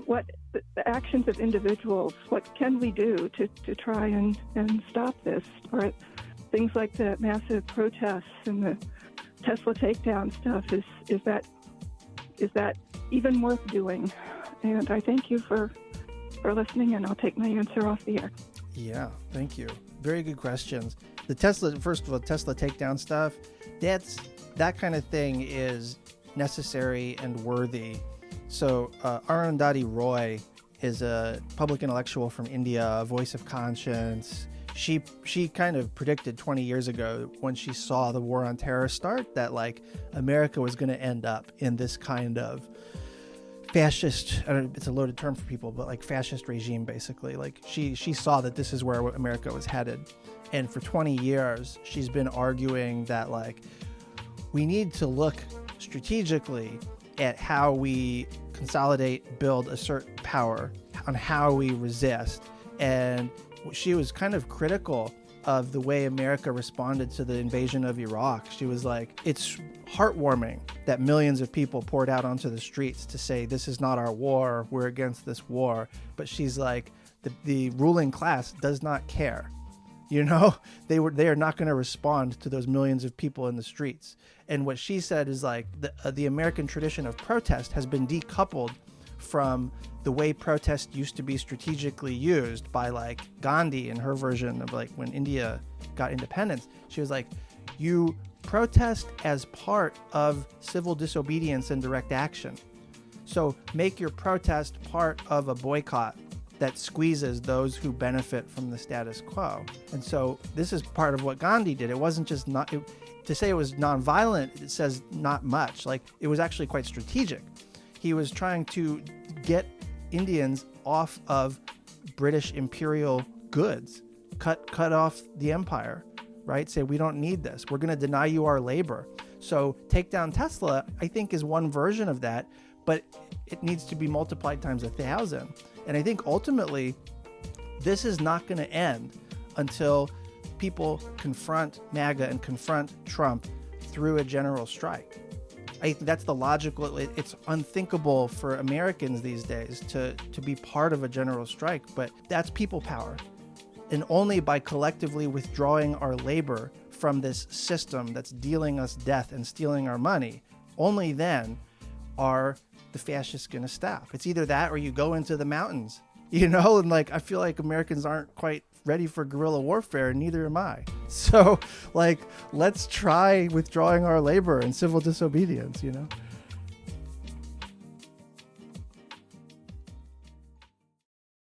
what the actions of individuals, what can we do to try and stop this? Or things like the massive protests and the Tesla takedown stuff, is that even worth doing? And I thank you for listening, and I'll take my answer off the air. Yeah, thank you. Very good questions. The Tesla takedown stuff, that kind of thing is necessary and worthy. So Arundhati Roy is a public intellectual from India, a voice of conscience. She kind of predicted 20 years ago when she saw the war on terror start that like America was going to end up in this kind of fascist, I don't know, it's a loaded term for people, but like fascist regime, basically. Like she saw that this is where America was headed. And for 20 years, she's been arguing that like we need to look strategically at how we consolidate, build, assert power, on how we resist. And she was kind of critical of the way America responded to the invasion of Iraq. She was like, it's heartwarming that millions of people poured out onto the streets to say, this is not our war, we're against this war. But she's like, the ruling class does not care. You know, they are not going to respond to those millions of people in the streets. And what she said is like the American tradition of protest has been decoupled from the way protest used to be strategically used by like Gandhi and her version of like when India got independence. She was like, you protest as part of civil disobedience and direct action. So make your protest part of a boycott that squeezes those who benefit from the status quo. And so this is part of what Gandhi did. It wasn't just to say it was nonviolent, it says not much. Like it was actually quite strategic. He was trying to get Indians off of British imperial goods, cut off the empire, right? Say, we don't need this. We're going to deny you our labor. So take down Tesla, I think, is one version of that, but it needs to be multiplied times 1,000. And I think ultimately, this is not going to end until people confront MAGA and confront Trump through a general strike. I think that's the logical, it's unthinkable for Americans these days to be part of a general strike, but that's people power. And only by collectively withdrawing our labor from this system that's dealing us death and stealing our money, only then are the fascists going to stop. It's either that or you go into the mountains, you know? And like, I feel like Americans aren't quite ready for guerrilla warfare, and neither am I. So like, let's try withdrawing our labor and civil disobedience, you know?